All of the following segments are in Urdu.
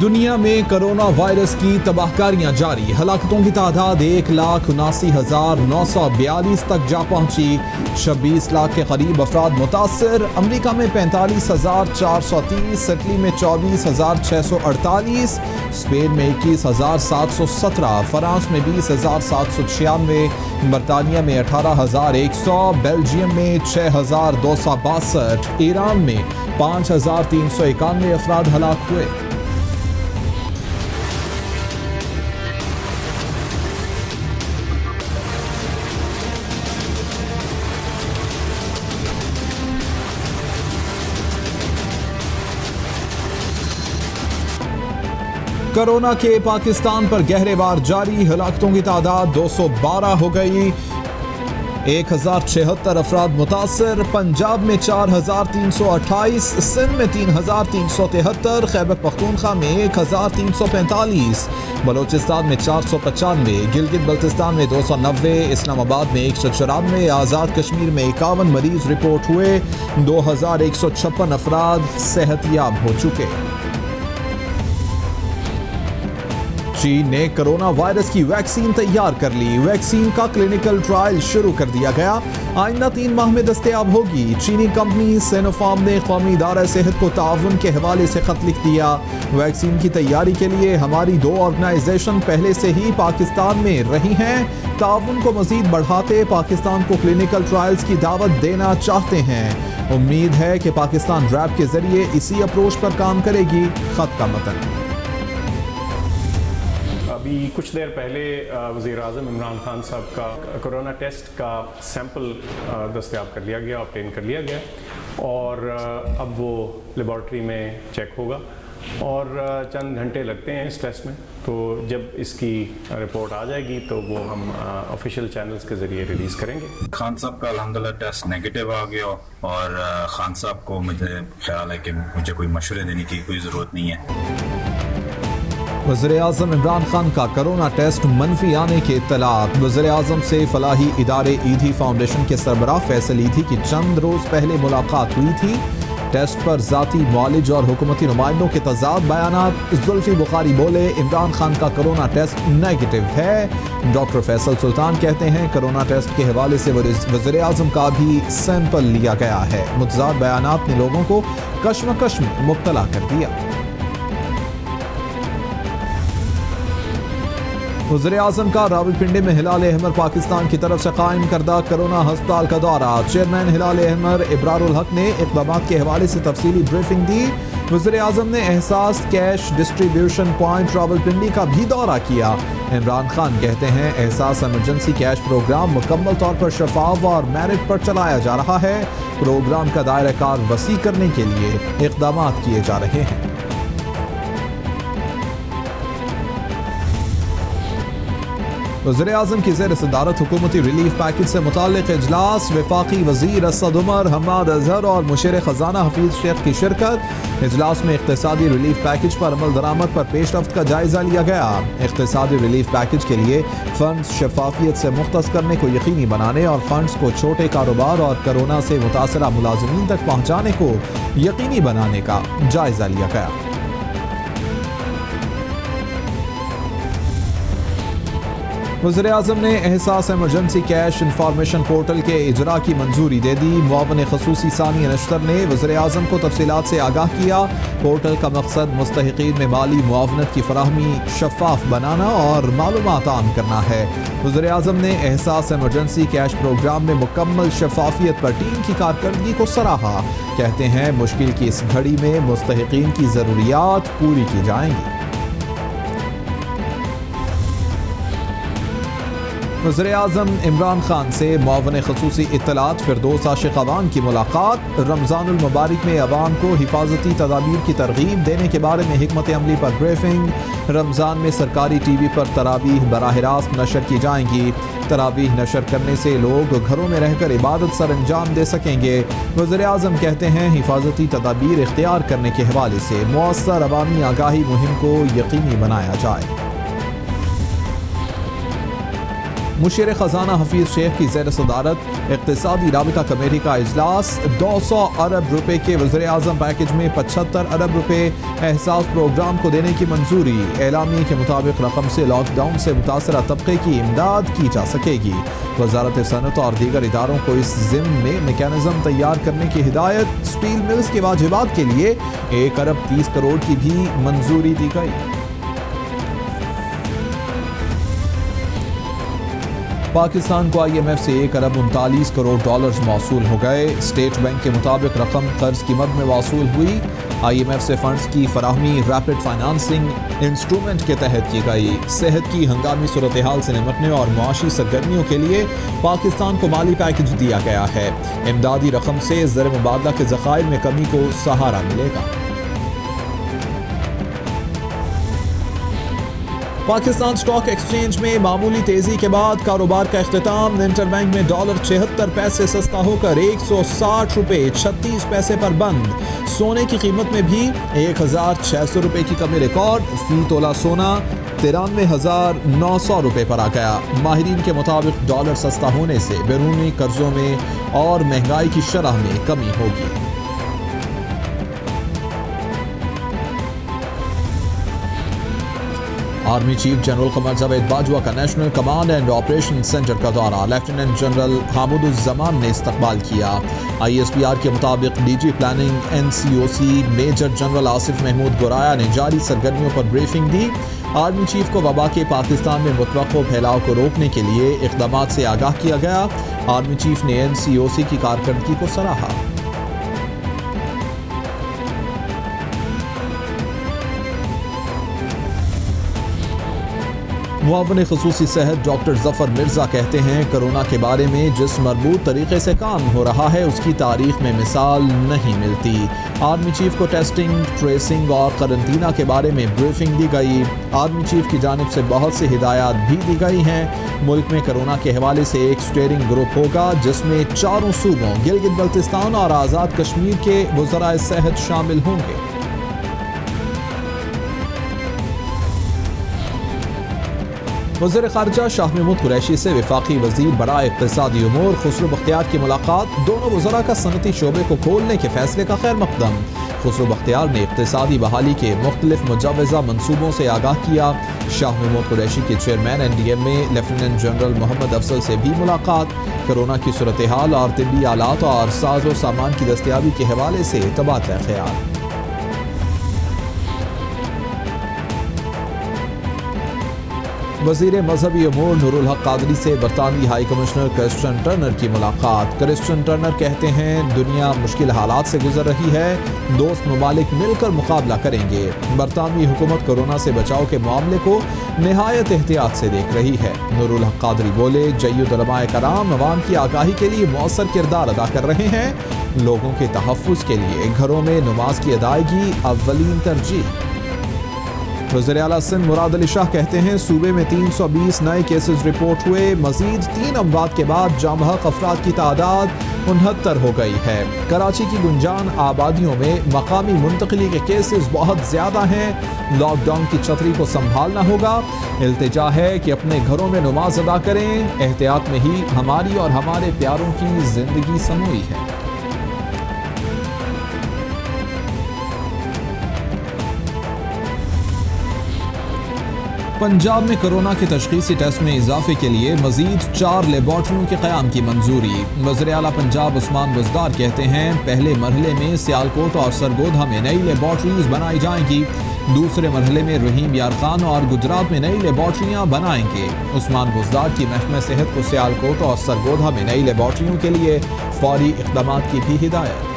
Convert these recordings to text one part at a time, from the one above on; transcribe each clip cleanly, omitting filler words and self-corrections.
دنیا میں کرونا وائرس کی تباہکاریاں جاری، ہلاکتوں کی تعداد 1,79,942 تک جا پہنچی، 26 لاکھ کے قریب افراد متاثر، امریکہ میں 45,430، اٹلی میں 24,648، اسپین میں 21,717، فرانس میں 20,796، برطانیہ میں 18,100، بیلجیم میں 6,262، ایران میں 5,391 افراد ہلاک ہوئے۔ کرونا کے پاکستان پر گہرے وار جاری، ہلاکتوں کی تعداد 212 ہو گئی، 1,076 افراد متاثر، پنجاب میں 4,328، سندھ میں 3,373، خیبر پختونخوا میں 1,345، بلوچستان میں 495، گلگت بلتستان میں 290، اسلام آباد میں 194، آزاد کشمیر میں 51 مریض رپورٹ ہوئے، 2,156 افراد صحت یاب ہو چکے۔ چین نے کرونا وائرس کی ویکسین تیار کر لی، ویکسین کا کلینکل ٹرائل شروع کر دیا گیا، آئندہ 3 ماہ میں دستیاب ہوگی۔ چینی کمپنی سینوفارم نے قومی ادارہ صحت کو تعاون کے حوالے سے خط لکھ دیا، ویکسین کی تیاری کے لیے ہماری 2 آرگنائزیشن پہلے سے ہی پاکستان میں رہی ہیں، تعاون کو مزید بڑھاتے پاکستان کو کلینکل ٹرائلز کی دعوت دینا چاہتے ہیں، امید ہے کہ پاکستان ریب کے ذریعے اسی اپروچ پر کام کرے گی۔ خط کا متن۔ ابھی کچھ دیر پہلے وزیر اعظم عمران خان صاحب کا کرونا ٹیسٹ کا سیمپل دستیاب کر لیا گیا، آبٹین کر لیا گیا، اور اب وہ لیبارٹری میں چیک ہوگا اور چند گھنٹے لگتے ہیں اس ٹیسٹ میں، تو جب اس کی رپورٹ آ جائے گی تو وہ ہم آفیشیل چینلز کے ذریعے ریلیز کریں گے۔ خان صاحب کا الحمدللہ ٹیسٹ نیگیٹو آ گیا، اور خان صاحب کو مجھے خیال ہے کہ مجھے کوئی مشورے دینے کی کوئی ضرورت نہیں ہے۔ وزیر اعظم عمران خان کا کرونا ٹیسٹ منفی آنے کی اطلاعات، وزیر اعظم سے فلاحی ادارے ایدھی فاؤنڈیشن کے سربراہ فیصل ایدھی کی چند روز پہلے ملاقات ہوئی تھی، ٹیسٹ پر ذاتی معالج اور حکومتی نمائندوں کے تضاد بیانات، زلفی بخاری بولے عمران خان کا کرونا ٹیسٹ نیگیٹو ہے، ڈاکٹر فیصل سلطان کہتے ہیں کرونا ٹیسٹ کے حوالے سے وزیر اعظم کا بھی سیمپل لیا گیا ہے، متضاد بیانات نے لوگوں کو کشمکش میں مبتلا کر دیا۔ وزیر اعظم کا راولپنڈی میں ہلال احمر پاکستان کی طرف سے قائم کردہ کرونا ہسپتال کا دورہ، چیئرمین ہلال احمر ابرار الحق نے اقدامات کے حوالے سے تفصیلی بریفنگ دی، وزیر اعظم نے احساس کیش ڈسٹریبیوشن پوائنٹ راولپنڈی کا بھی دورہ کیا، عمران خان کہتے ہیں احساس ایمرجنسی کیش پروگرام مکمل طور پر شفاف اور میرٹ پر چلایا جا رہا ہے، پروگرام کا دائرہ کار وسیع کرنے کے لیے اقدامات کیے جا رہے ہیں۔ وزیر اعظم کی زیر صدارت حکومتی ریلیف پیکج سے متعلق اجلاس، وفاقی وزیر اسد عمر، حماد اظہر اور مشیر خزانہ حفیظ شیخ کی شرکت، اجلاس میں اقتصادی ریلیف پیکج پر عمل درآمد پر پیش رفت کا جائزہ لیا گیا، اقتصادی ریلیف پیکج کے لیے فنڈز شفافیت سے مختص کرنے کو یقینی بنانے اور فنڈز کو چھوٹے کاروبار اور کرونا سے متاثرہ ملازمین تک پہنچانے کو یقینی بنانے کا جائزہ لیا گیا۔ وزیر اعظم نے احساس ایمرجنسی کیش انفارمیشن پورٹل کے اجرا کی منظوری دے دی، معاون خصوصی ثانی نشتر نے وزیر اعظم کو تفصیلات سے آگاہ کیا، پورٹل کا مقصد مستحقین میں مالی معاونت کی فراہمی شفاف بنانا اور معلومات عام کرنا ہے، وزیر اعظم نے احساس ایمرجنسی کیش پروگرام میں مکمل شفافیت پر ٹیم کی کارکردگی کو سراہا، کہتے ہیں مشکل کی اس گھڑی میں مستحقین کی ضروریات پوری کی جائیں گی۔ وزیر اعظم عمران خان سے معاون خصوصی اطلاعات فردوس عاشق عوان کی ملاقات، رمضان المبارک میں عوام کو حفاظتی تدابیر کی ترغیب دینے کے بارے میں حکمت عملی پر بریفنگ، رمضان میں سرکاری ٹی وی پر تراویح براہ راست نشر کی جائیں گی، تراویح نشر کرنے سے لوگ گھروں میں رہ کر عبادت سر انجام دے سکیں گے، وزیر اعظم کہتے ہیں حفاظتی تدابیر اختیار کرنے کے حوالے سے مؤثر عوامی آگاہی مہم کو یقینی بنایا جائے۔ مشیر خزانہ حفیظ شیخ کی زیر صدارت اقتصادی رابطہ کمیٹی کا اجلاس 200 ارب روپے کے وزیر اعظم پیکج میں 75 ارب روپے احساس پروگرام کو دینے کی منظوری. اعلامیے کے مطابق رقم سے لاک ڈاؤن سے متاثرہ طبقے کی امداد کی جا سکے گی. وزارت صنعت اور دیگر اداروں کو اس ضمن میں میکانزم تیار کرنے کی ہدایت. اسٹیل ملز کے واجبات کے لیے 1 ارب 30 کروڑ کی بھی منظوری دی گئی. پاکستان کو آئی ایم ایف سے 1 ارب 39 کروڑ ڈالرز موصول ہو گئے. اسٹیٹ بینک کے مطابق رقم قرض کی مد میں موصول ہوئی. آئی ایم ایف سے فنڈز کی فراہمی ریپڈ فائنانسنگ انسٹرومنٹ کے تحت کی گئی. صحت کی ہنگامی صورتحال سے نمٹنے اور معاشی سرگرمیوں کے لیے پاکستان کو مالی پیکج دیا گیا ہے. امدادی رقم سے زر مبادلہ کے ذخائر میں کمی کو سہارا ملے گا. پاکستان سٹاک ایکسچینج میں معمولی تیزی کے بعد کاروبار کا اختتام. انٹر بینک میں ڈالر 76 پیسے سستا ہو کر 160 روپے 36 پیسے پر بند. سونے کی قیمت میں بھی 1600 روپے کی کمی ریکارڈ. فی تولہ سونا 93,900 روپے پر آ گیا. ماہرین کے مطابق ڈالر سستا ہونے سے بیرونی قرضوں میں اور مہنگائی کی شرح میں کمی ہوگی. Army chief general Qamar Javed Bajwa کا national command and operation centre کا دورہ. لیفٹیننٹ جنرل حامد الزمان نے استقبال کیا. آئی ایس پی آر کے مطابق D G planning NCOC major general Asif Mahmood Goraya نے جاری سرگرمیوں پر بریفنگ دی. آرمی چیف کو وبا کے پاکستان میں متوقع پھیلاؤ کو روکنے کے لیے اقدامات سے آگاہ کیا گیا. آرمی چیف نے NCOC کی کارکردگی کو سراہا. معاون خصوصی صحت ڈاکٹر ظفر مرزا کہتے ہیں کرونا کے بارے میں جس مربوط طریقے سے کام ہو رہا ہے اس کی تاریخ میں مثال نہیں ملتی. آرمی چیف کو ٹیسٹنگ، ٹریسنگ اور قرنطینہ کے بارے میں بریفنگ دی گئی. آرمی چیف کی جانب سے بہت سی ہدایات بھی دی گئی ہیں. ملک میں کرونا کے حوالے سے ایک اسٹیئرنگ گروپ ہوگا جس میں 4 صوبوں گلگت بلتستان اور آزاد کشمیر کے وزرائے صحت شامل ہوں گے. وزیر خارجہ شاہ محمود قریشی سے وفاقی وزیر برائے اقتصادی امور خسرو بختیار کی ملاقات. دونوں وزراء کا صنعتی شعبے کو کھولنے کے فیصلے کا خیر مقدم. خسرو بختیار نے اقتصادی بحالی کے مختلف مجوزہ منصوبوں سے آگاہ کیا. شاہ محمود قریشی کے چیئرمین NDM میں لیفٹیننٹ جنرل محمد افضل سے بھی ملاقات. کرونا کی صورتحال اور طبی آلات اور ساز و سامان کی دستیابی کے حوالے سے تبادلہ خیال. وزیر مذہبی امور نور الحق قادری سے برطانوی ہائی کمشنر کرسچن ٹرنر کی ملاقات. کرسچن ٹرنر کہتے ہیں دنیا مشکل حالات سے گزر رہی ہے. دوست ممالک مل کر مقابلہ کریں گے. برطانوی حکومت کورونا سے بچاؤ کے معاملے کو نہایت احتیاط سے دیکھ رہی ہے. نور الحق قادری بولے جید علماء کرام عوام کی آگاہی کے لیے مؤثر کردار ادا کر رہے ہیں. لوگوں کے تحفظ کے لیے گھروں میں نماز کی ادائیگی اولین ترجیح. وزیر اعلیٰ سندھ مراد علی شاہ کہتے ہیں صوبے میں 320 نئے کیسز رپورٹ ہوئے. مزید 3 اموات کے بعد جاں بحق افراد کی تعداد 69 ہو گئی ہے. کراچی کی گنجان آبادیوں میں مقامی منتقلی کے کیسز بہت زیادہ ہیں. لاک ڈاؤن کی چھتری کو سنبھالنا ہوگا. التجا ہے کہ اپنے گھروں میں نماز ادا کریں. احتیاط میں ہی ہماری اور ہمارے پیاروں کی زندگی سموئی ہے. پنجاب میں کرونا کے تشخیصی ٹیسٹ میں اضافے کے لیے مزید 4 لیبارٹریوں کے قیام کی منظوری. وزیر اعلیٰ پنجاب عثمان بزدار کہتے ہیں پہلے مرحلے میں سیالکوٹ اور سرگودھا میں نئی لیبارٹریز بنائی جائیں گی. دوسرے مرحلے میں رحیم یار خان اور گجرات میں نئی لیبارٹریاں بنائیں گے. عثمان بزدار کی محکمہ صحت کو سیالکوٹ اور سرگودھا میں نئی لیبارٹریوں کے لیے فوری اقدامات کی بھی ہدایت.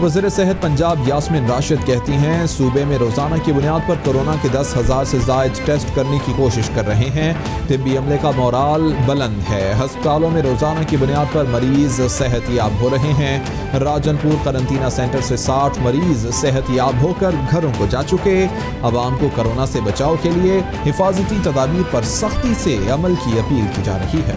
وزیر صحت پنجاب یاسمین راشد کہتی ہیں صوبے میں روزانہ کی بنیاد پر کورونا کے 10,000 سے زائد ٹیسٹ کرنے کی کوشش کر رہے ہیں. طبی عملے کا مورال بلند ہے. ہسپتالوں میں روزانہ کی بنیاد پر مریض صحت یاب ہو رہے ہیں. راجن پور قرنطینہ سینٹر سے 60 مریض صحت یاب ہو کر گھروں کو جا چکے. عوام کو کورونا سے بچاؤ کے لیے حفاظتی تدابیر پر سختی سے عمل کی اپیل کی جا رہی ہے.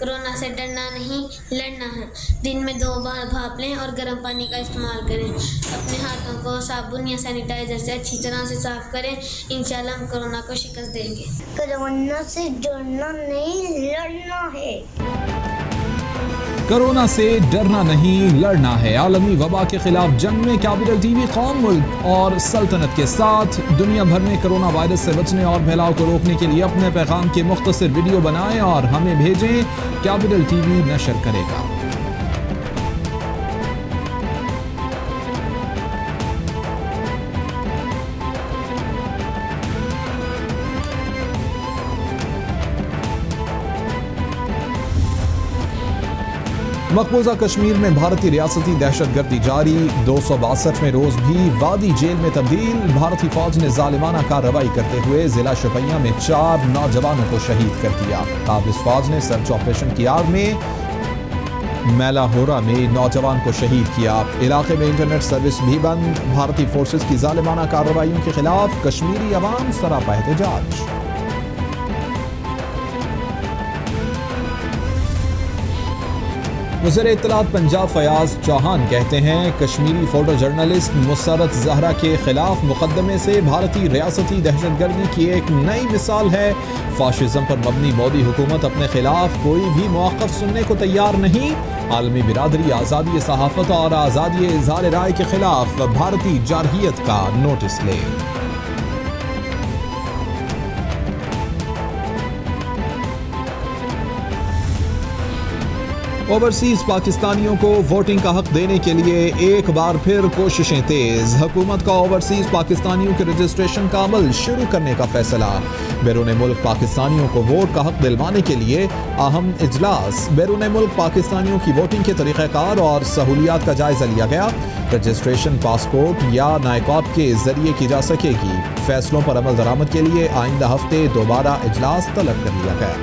کورونا سے ڈرنا نہیں لڑنا ہے. دن میں 2 بار بھاپ لیں اور گرم پانی کا استعمال کریں. اپنے ہاتھوں کو صابن یا سینیٹائزر سے اچھی طرح سے صاف کریں. انشاءاللہ ہم کورونا کو شکست دیں گے. کورونا سے ڈرنا نہیں لڑنا ہے. کورونا سے ڈرنا نہیں لڑنا ہے. عالمی وبا کے خلاف جنگ میں کیپٹل ٹی وی قوم ملک اور سلطنت کے ساتھ. دنیا بھر میں کورونا وائرس سے بچنے اور پھیلاؤ کو روکنے کے لیے اپنے پیغام کے مختصر ویڈیو بنائیں اور ہمیں بھیجیں. کیپٹل ٹی وی نشر کرے گا. مقبوضہ کشمیر میں بھارتی ریاستی دہشت گردی جاری. 262ویں روز بھی وادی جیل میں تبدیل. بھارتی فوج نے ظالمانہ کارروائی کرتے ہوئے ضلع شوپیاں میں 4 نوجوانوں کو شہید کر دیا. قابض فوج نے سرچ آپریشن کی آڑ میں میلا ہورا میں نوجوان کو شہید کیا. علاقے میں انٹرنیٹ سروس بھی بند. بھارتی فورسز کی ظالمانہ کارروائیوں کے خلاف کشمیری عوام سراپا احتجاج. وزیر اطلاعات پنجاب فیاض چوہان کہتے ہیں کشمیری فوٹو جرنلسٹ مسرت زہرا کے خلاف مقدمے سے بھارتی ریاستی دہشت گردی کی ایک نئی مثال ہے. فاشزم پر مبنی مودی حکومت اپنے خلاف کوئی بھی موقف سننے کو تیار نہیں. عالمی برادری آزادی صحافت اور آزادی اظہار رائے کے خلاف بھارتی جارحیت کا نوٹس لے. اوورسیز پاکستانیوں کو ووٹنگ کا حق دینے کے لیے ایک بار پھر کوششیں تیز. حکومت کا اوورسیز پاکستانیوں کے رجسٹریشن کا عمل شروع کرنے کا فیصلہ. بیرون ملک پاکستانیوں کو ووٹ کا حق دلوانے کے لیے اہم اجلاس. بیرون ملک پاکستانیوں کی ووٹنگ کے طریقہ کار اور سہولیات کا جائزہ لیا گیا. رجسٹریشن پاسپورٹ یا نائکاپ کے ذریعے کی جا سکے گی. فیصلوں پر عمل درآمد کے لیے آئندہ ہفتے دوبارہ اجلاس طلب کر لیا گیا.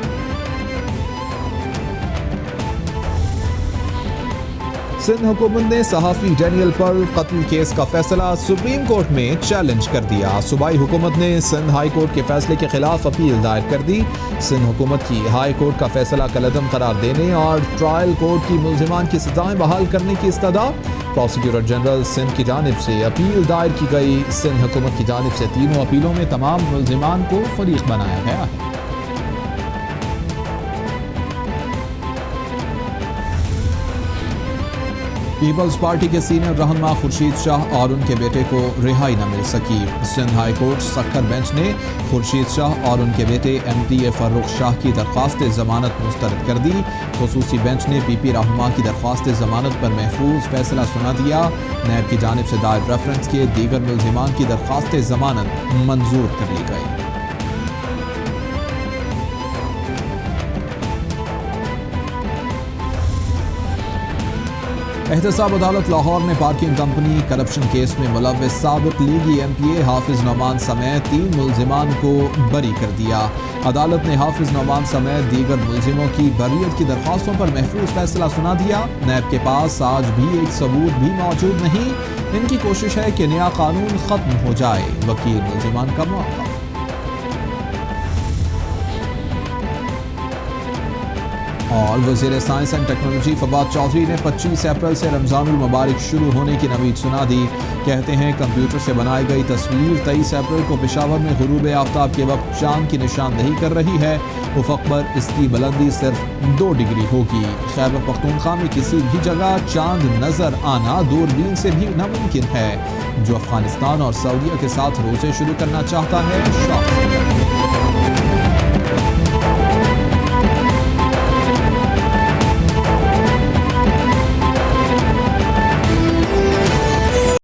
سندھ حکومت نے صحافی ڈینیل پرل قتل کیس کا فیصلہ سپریم کورٹ میں چیلنج کر دیا. صوبائی حکومت نے سندھ ہائی کورٹ کے فیصلے کے خلاف اپیل دائر کر دی. سندھ حکومت کی ہائی کورٹ کا فیصلہ کالعدم قرار دینے اور ٹرائل کورٹ کی ملزمان کی سزائیں بحال کرنے کی استدعا. پروسیکیوٹر جنرل سندھ کی جانب سے اپیل دائر کی گئی. سندھ حکومت کی جانب سے تینوں اپیلوں میں تمام ملزمان کو فریق بنایا گیا ہے. پیپلز پارٹی کے سینئر رہنما خورشید شاہ اور ان کے بیٹے کو رہائی نہ مل سکی. Sindh high court Sukkur bench نے خورشید شاہ اور ان کے بیٹے MTA فروخ شاہ کی درخواست ضمانت مسترد کر دی. خصوصی بینچ نے PP رہنما کی درخواست ضمانت پر محفوظ فیصلہ سنا دیا. نیب کی جانب سے دائر ریفرنس کے دیگر ملزمان کی درخواست ضمانت منظور کر لی گئی. احتساب عدالت لاہور نے پارکنگ کمپنی کرپشن کیس میں ملوث سابق لیگی MPA حافظ نعمان سمیت 3 ملزمان کو بری کر دیا. عدالت نے حافظ نعمان سمیت دیگر ملزموں کی بریت کی درخواستوں پر محفوظ فیصلہ سنا دیا. نیب کے پاس آج بھی ایک ثبوت بھی موجود نہیں. ان کی کوشش ہے کہ نیا قانون ختم ہو جائے. وکیل ملزمان کا موقف. اور وزیر science and technology Fawad Chaudhry نے 25 اپریل سے رمضان المبارک شروع ہونے کی نوید سنا دی. کہتے ہیں کمپیوٹر سے بنائی گئی تصویر 23 اپریل کو پشاور میں غروب آفتاب کے وقت چاند کی نشاندہی کر رہی ہے. افق پر اس کی بلندی صرف 2 ڈگری ہوگی. خیبر پختونخوا میں کسی بھی جگہ چاند نظر آنا دوربین سے بھی ناممکن ہے. جو افغانستان اور سعودیہ کے ساتھ روزے شروع کرنا چاہتا ہے شوق سے کرے.